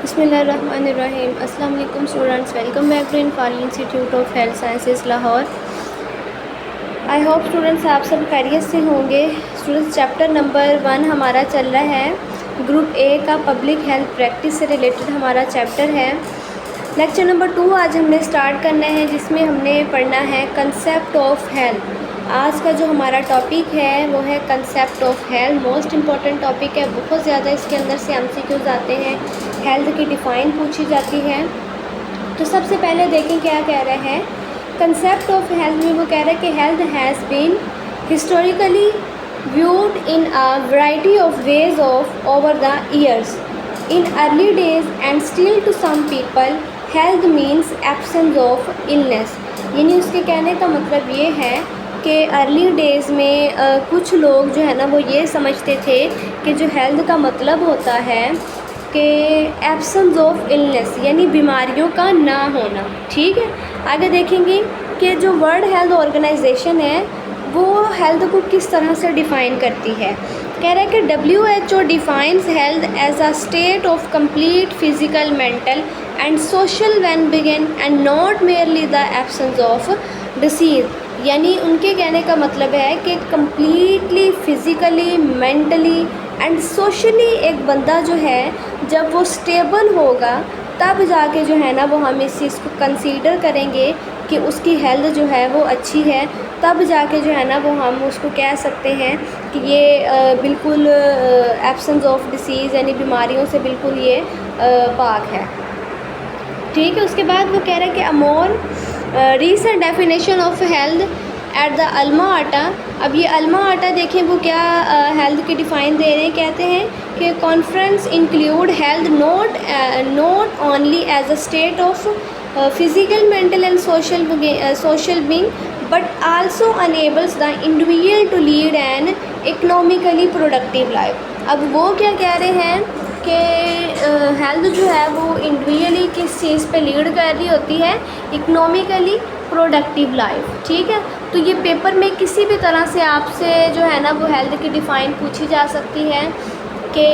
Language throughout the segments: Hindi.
बिस्मिल्लाहिर्रहमानिर्रहीम। अस्सलाम वालेकुम स्टूडेंट्स, वेलकम बैक टू इनफाल institute of health sciences Lahore. I hope students आप सब खैरियत से होंगे। स्टूडेंट्स चैप्टर नंबर 1 हमारा चल रहा है। ग्रुप ए का पब्लिक हेल्थ प्रैक्टिस से रिलेटेड हमारा चैप्टर है। लेक्चर नंबर 2 आज हमने स्टार्ट करना है, जिसमें हमने पढ़ना है कंसेप्ट ऑफ हेल्थ। आज का जो हमारा टॉपिक है वो है concept of health. Most important topic है, बहुत ज़्यादा इसके अंदर से एमसीक्यूज आते हैं, हेल्थ की डिफ़ाइन पूछी जाती है। तो सबसे पहले देखें क्या कह रहे हैं। कंसेप्ट ऑफ हेल्थ में वो कह रहे हैं कि health has been historically viewed in a variety of ways of over the years. In early days and still to some people, health means absence of illness. यानी उसके कहने का मतलब ये है कि अर्ली डेज़ में कुछ लोग जो है ना वो ये समझते थे कि जो हेल्थ का मतलब होता है कि एब्सेंस ऑफ इलनेस, यानी बीमारियों का ना होना। ठीक है, आगे देखेंगे कि जो वर्ल्ड हेल्थ ऑर्गेनाइजेशन है वो हेल्थ को किस तरह से डिफ़ाइन करती है। कह रहा है कि WHO defines health as a state of complete physical, mental and social wellbeing and not merely the absence of disease. यानी उनके कहने का मतलब है कि completely physically, mentally and socially एक बंदा जो है जब वो स्टेबल होगा तब जाके जो है ना वो हम इस चीज़ को कंसीडर करेंगे कि उसकी हेल्थ जो है वो अच्छी है। तब जाके जो है ना वो हम उसको कह सकते हैं कि ये बिल्कुल एब्सेंस ऑफ डिसीज़ यानी बीमारियों से बिल्कुल ये पाक है। ठीक है, उसके बाद वो कह रहे हैं कि a more recent definition of health at the Alma Ata. अब ये अल्मा आटा देखें वो क्या हेल्थ की डिफ़ाइन दे रहे हैं। कहते हैं कि conference include health not only as a state of physical, mental and social being but also enables the individual to lead an economically productive life. अब वो क्या कह रहे हैं कि हेल्थ जो है वो इंडिविजुअली किस चीज़ पे लीड कर रही होती है, इकोनॉमिकली प्रोडक्टिव लाइफ। ठीक है, तो ये पेपर में किसी भी तरह से आपसे जो है ना वो हेल्थ की डिफ़ाइन पूछी जा सकती है कि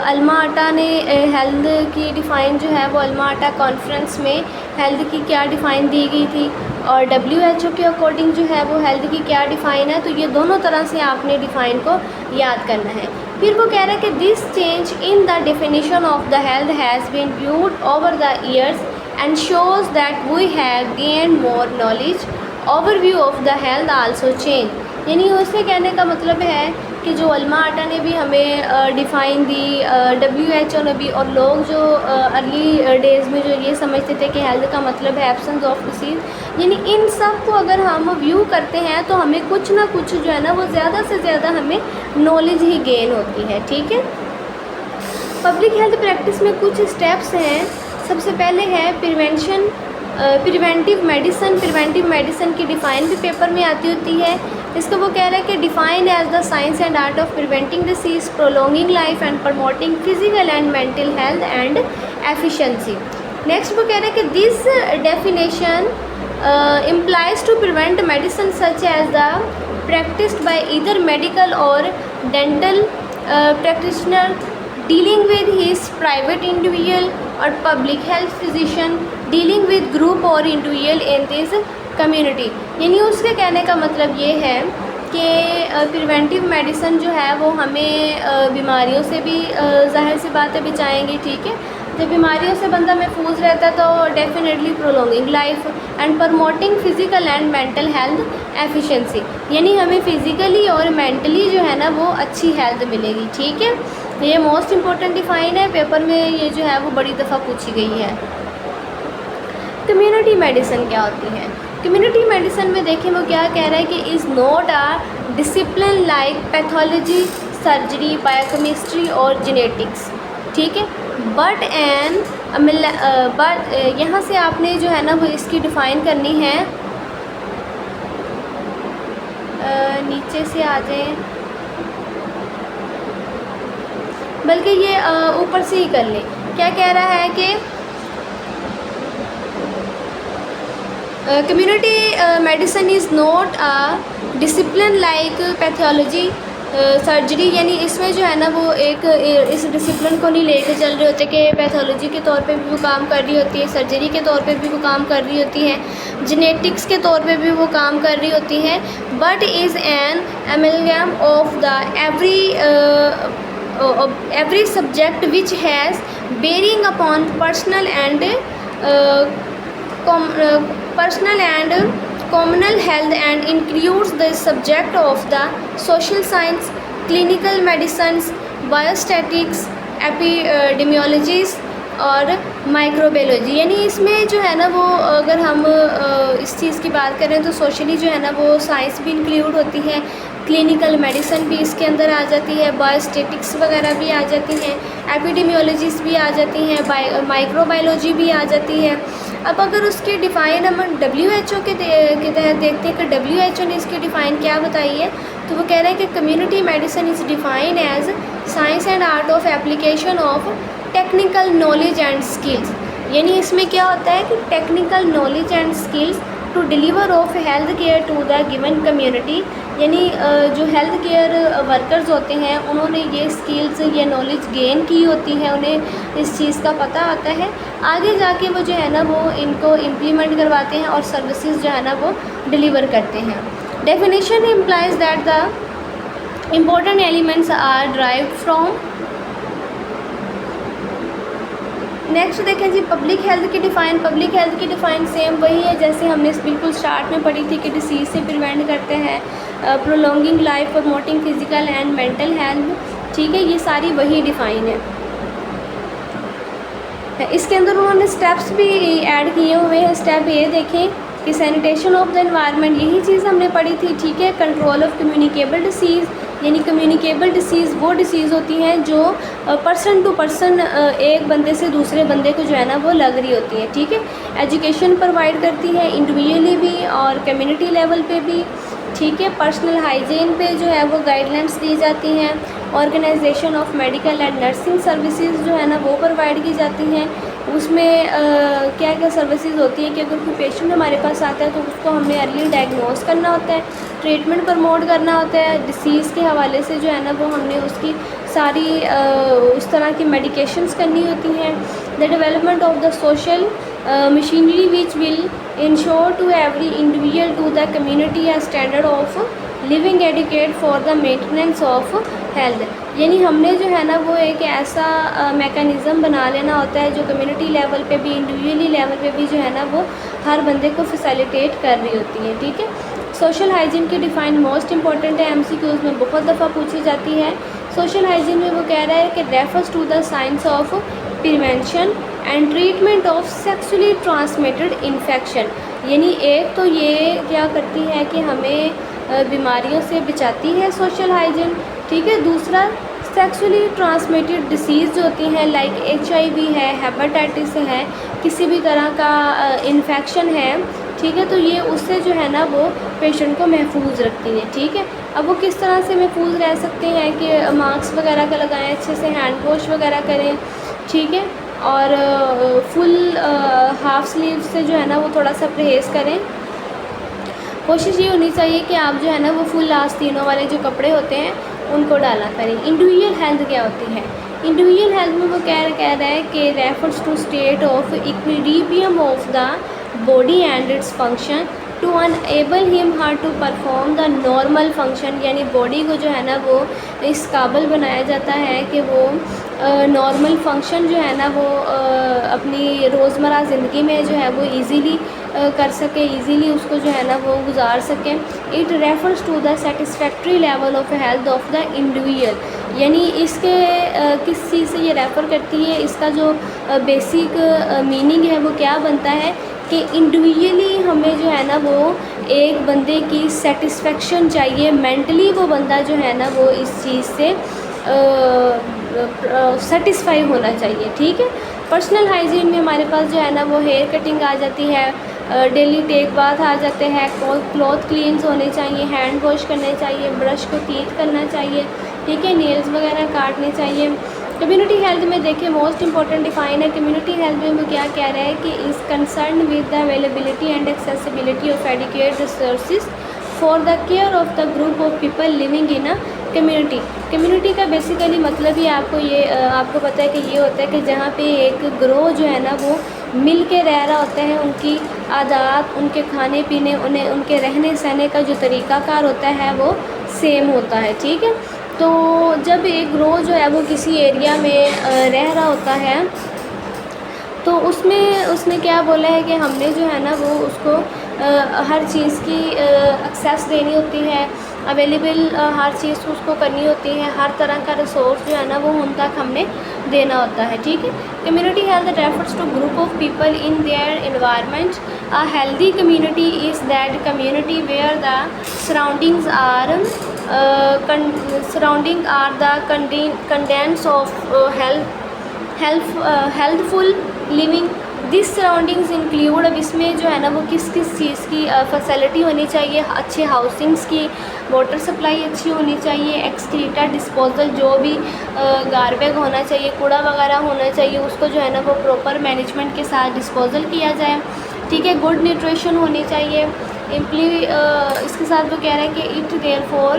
अल्मा आटा ने हेल्थ की डिफ़ाइन जो है वो अल्मा आटा कॉन्फ्रेंस में हेल्थ की क्या डिफ़ाइन दी गई थी और WHO के अकॉर्डिंग जो है वो हेल्थ की क्या डिफ़ाइन है। तो ये दोनों तरह से आपने डिफ़ाइन को याद करना है। फिर वो कह रहा है कि this change in the definition of the health has been viewed over the years and shows that we have gain more knowledge. Overview of the health also change. यानी उससे कहने का मतलब है कि जो अल्मा आटा ने भी हमें डिफ़ाइन दी, WHO ने भी, और लोग जो अर्ली डेज़ में जो ये समझते थे कि हेल्थ का मतलब है एब्सेंस ऑफ डिसीज़, यानी इन सब को अगर हम व्यू करते हैं तो हमें कुछ ना कुछ जो है ना वो ज़्यादा से ज़्यादा हमें नॉलेज ही गेन होती है। ठीक है, पब्लिक हेल्थ प्रैक्टिस में कुछ स्टेप्स हैं। सबसे पहले है prevention, preventive medicine. Preventive medicine की डिफ़ाइन भी पेपर में आती होती है। इसको वो कह रहा है कि define as the science and art of preventing disease, prolonging life and promoting physical and mental health and efficiency. Next वो कह रहे हैं कि this definition implies to prevent medicine such as the practiced by either medical or dental practitioner dealing with his private individual or public health physician dealing with group or individual in this community। यानी उसके कहने का मतलब ये है कि प्रिवेंटिव मेडिसन जो है वो हमें बीमारियों से भी ज़ाहिर सी बात है बचाएंगी। ठीक है, जब बीमारियों से बंदा महफूज रहता है तो definitely prolonging life and promoting physical and mental health efficiency. यानी हमें फ़िज़िकली और मेंटली जो है ना वो अच्छी हेल्थ मिलेगी। ठीक है, ये मोस्ट इम्पॉर्टेंट डिफ़ाइन है, पेपर में ये जो है वो बड़ी दफ़ा पूछी गई है। कम्युनिटी मेडिसिन क्या होती है। कम्युनिटी मेडिसिन में देखें वो क्या कह रहा है कि is not a discipline like pathology, surgery, biochemistry और जेनेटिक्स। ठीक है, बट यहाँ से आपने जो है ना वो इसकी डिफ़ाइन करनी है। नीचे से आ जाए, बल्कि ये ऊपर से ही कर लें। क्या कह रहा है कि community medicine is not a discipline like pathology, surgery, यानी इसमें जो है ना वो एक इस डिसिप्लिन को नहीं लेके चल रहे होते कि पैथोलॉजी के तौर पे भी वो काम कर रही होती है, सर्जरी के तौर पे भी वो काम कर रही होती हैं, जेनेटिक्स के तौर पे भी वो काम कर रही होती हैं, but is an amalgam of the every subject which has bearing upon personal and communal health and includes the subject of the social science, clinical medicines, biostatistics, epidemiologies और माइक्रोबायोलॉजी। यानी इसमें जो है ना वो अगर हम इस चीज़ की बात करें तो सोशली जो है ना वो साइंस भी इंक्लूड होती है, क्लिनिकल मेडिसिन भी इसके अंदर आ जाती है, बायोस्टेटिक्स वगैरह भी आ जाती हैं, एपिडेमियोलॉजीज भी आ जाती हैं, माइक्रोबायोलॉजी भी आ जाती है। अब अगर उसकी डिफ़ाइन हम WHO के तहत देखते हैं कि WHO ने इसकी डिफ़ाइन क्या बताई है, तो वो कह रहे हैं कि community medicine is define as science and art of application of technical knowledge and skills. यानी इसमें क्या होता है कि technical knowledge and skills to deliver of health care to the given community. यानी जो हेल्थ केयर वर्कर्स होते हैं उन्होंने ये स्किल्स, ये नॉलेज गेन की होती है, उन्हें इस चीज़ का पता आता है, आगे जाके वो जो है ना वो इनको इम्प्लीमेंट करवाते हैं और सर्विसेज जो है ना वो डिलीवर करते हैं। Definition implies that the important elements are derived from. Next देखें जी पब्लिक हेल्थ की डिफ़ाइन। पब्लिक हेल्थ की डिफ़ाइन सेम वही है जैसे हमने बिल्कुल स्टार्ट में पढ़ी थी कि डिसीज़ से प्रिवेंट करते हैं, prolonging life, promoting physical and mental health. ठीक है, ये सारी वही डिफ़ाइन है। इसके अंदर उन्होंने स्टेप्स भी ऐड किए हुए हैं। स्टेप ये देखें कि सैनिटेशन ऑफ द एनवायरनमेंट, यही चीज़ हमने पढ़ी थी। ठीक है, कंट्रोल ऑफ कम्युनिकेबल डिसीज़, यानी कम्युनिकेबल डिसीज़ वो डिसीज़ होती हैं जो पर्सन टू पर्सन एक बंदे से दूसरे बंदे को जो है ना वो लग रही होती है। ठीक है, एजुकेशन प्रोवाइड करती है इंडिविजुअली भी और कम्युनिटी लेवल पे भी। ठीक है, पर्सनल हाइजीन पे जो है वो गाइडलाइंस दी जाती हैं। Organisation of medical and nursing services जो है ना वो प्रोवाइड की जाती हैं। उसमें क्या क्या सर्विसेज होती है कि अगर कोई पेशेंट हमारे पास आता है तो उसको हमने अर्ली डायग्नोस करना होता है, ट्रीटमेंट प्रमोट करना होता है, डिसीज़ के हवाले से जो है ना वो हमने उसकी सारी उस तरह की मेडिकेशंस करनी होती हैं। The development of the social machinery which will ensure to every individual to the community a standard of living adequate for the maintenance of health. यानी हमने जो है ना वो एक ऐसा मैकेनिज़्म बना लेना होता है जो कम्युनिटी लेवल पे भी, इंडिविजुअली लेवल पे भी जो है ना वो हर बंदे को फैसिलिटेट कर रही होती है। ठीक है, सोशल हाइजीन की डिफ़ाइन मोस्ट इंपॉर्टेंट है, MCQs में बहुत दफ़ा पूछी जाती है। सोशल हाइजीन में वो कह रहा है कि refers to the science of prevention and treatment of sexually transmitted infection. यानी एक तो ये क्या करती है कि हमें बीमारियों से बचाती है सोशल हाइजीन। ठीक है, दूसरा सेक्सुअली ट्रांसमिटेड डिसीज़ जो होती हैं लाइक HIV है, हेपेटाइटिस है, किसी भी तरह का इन्फेक्शन है। ठीक है, तो ये उससे जो है ना वो पेशेंट को महफूज रखती हैं। ठीक है, अब वो किस तरह से महफूज रह सकते हैं कि मास्क वगैरह का लगाएं, अच्छे से हैंड वॉश वगैरह करें। ठीक है, और फुल हाफ स्लीव से जो है ना वो थोड़ा सा परहेज़ करें। कोशिश ये होनी चाहिए कि आप जो है ना वो फुल आस्तीनों वाले जो कपड़े होते हैं उनको डाला करें। इंडिविजुअल हेल्थ क्या होती है? इंडिविजुअल हेल्थ में वो कह रहा है कि refers to state of equilibrium of the body and its function to enable him her to perform the normal function. यानी बॉडी को जो है ना वो इस काबिल बनाया जाता है कि वो नॉर्मल फंक्शन जो है ना वो अपनी रोज़मर्रा ज़िंदगी में जो है वो इजीली कर सके, इजीली उसको जो है ना वो गुजार सकें। It refers to the satisfactory level of health of the individual. यानी इसके किस चीज़ से ये रेफ़र करती है, इसका जो बेसिक मीनिंग है वो क्या बनता है कि इंडिविजुअली हमें जो है ना वो एक बंदे की सेटिस्फेक्शन चाहिए, मेंटली वो बंदा जो है ना वो इस चीज़ से सेटिस्फाई होना चाहिए। ठीक है, पर्सनल हाइजीन में हमारे पास जो है ना वो हेयर कटिंग आ जाती है, डेली टेक बाथ आ जाते हैं, क्लॉथ क्लीन्स होने चाहिए, हैंड वॉश करने चाहिए, ब्रश को टीथ करना चाहिए। ठीक है, नेल्स वगैरह काटने चाहिए। कम्युनिटी हेल्थ में देखिए मोस्ट इंपॉर्टेंट डिफाइन है। कम्युनिटी हेल्थ में वो क्या कह रहा है कि is concern with the availability and accessibility of adequate resources for the care of the group of people living in a community, community का बेसिकली मतलब ही आपको पता है कि ये होता है कि जहाँ पे एक ग्रोह जो है ना वो मिल के रह रहा होता है, उनकी आदत, उनके खाने पीने, उन्हें उनके रहने सहने का जो तरीक़ाकार होता है वो सेम होता है, ठीक है। तो जब एक ग्रोह जो है वो किसी एरिया में रह रहा होता है तो उसमें उसने क्या बोला है कि हमने जो है ना वो उसको हर चीज़ की एक्सेस देनी होती है, अवेलेबल हर चीज़ उसको करनी होती है, हर तरह का रिसोर्स जो है ना वो उन तक हमने देना होता है, ठीक है। Community health refers to group of people in their environment. A healthy community is that community where the surroundings are the conditions of healthful living. This surroundings include, अब इसमें जो है ना वो किस किस चीज़ की फैसिलिटी होनी चाहिए, अच्छे हाउसिंग्स की, वाटर सप्लाई अच्छी होनी चाहिए, एक्सक्रीटा डिस्पोजल, जो भी गार्बेज होना चाहिए, कूड़ा वगैरह होना चाहिए, उसको जो है ना वो प्रॉपर मैनेजमेंट के साथ डिस्पोजल किया जाए, ठीक है। गुड न्यूट्रिशन होनी चाहिए। इसके साथ वो कह रहे हैं कि it therefore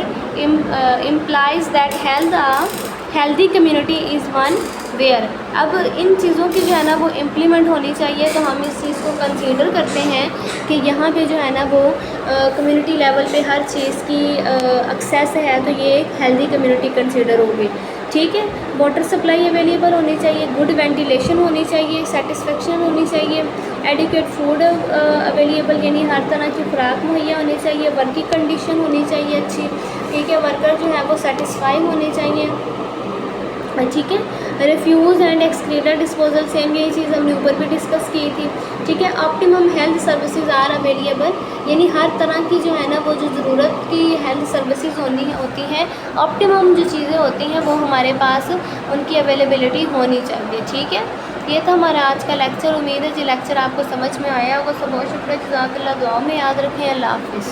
implies that healthy community is one where. अब इन चीज़ों की जो है ना वो इम्प्लीमेंट होनी चाहिए, तो हम इस चीज़ को कंसीडर करते हैं कि यहाँ पे जो है ना वो कम्युनिटी लेवल पे हर चीज़ की एक्सेस है, तो ये एक हेल्दी कम्युनिटी कंसीडर होगी, ठीक है। वाटर सप्लाई अवेलेबल होनी चाहिए, गुड वेंटिलेशन होनी चाहिए, सेटिस्फेक्शन होनी चाहिए, एडिक्वेट फूड अवेलेबल, यानी हर तरह की खुराक मुहैया होनी चाहिए, वर्किंग कंडीशन होनी चाहिए अच्छी, ठीक है। वर्कर जो है वो सेटिस्फाई होने चाहिए, ठीक है। Refuse and excreta disposal, same यही चीज़ हमने ऊपर भी डिस्कस की थी, ठीक है। Optimum health services are available, यानी हर तरह की जो है ना वो जो ज़रूरत की हेल्थ सर्विसेज होती हैं, ऑप्टिमम जो चीज़ें होती हैं वो हमारे पास उनकी अवेलेबिलिटी होनी चाहिए, ठीक है। ये था हमारा आज का लेक्चर। उम्मीद है जी लेक्चर आपको समझ में आया होगा। सब बहुत शुक्रिया, जज़ाकल्लाह। दुआ में याद रखें। अल्लाह हाफ़िज़।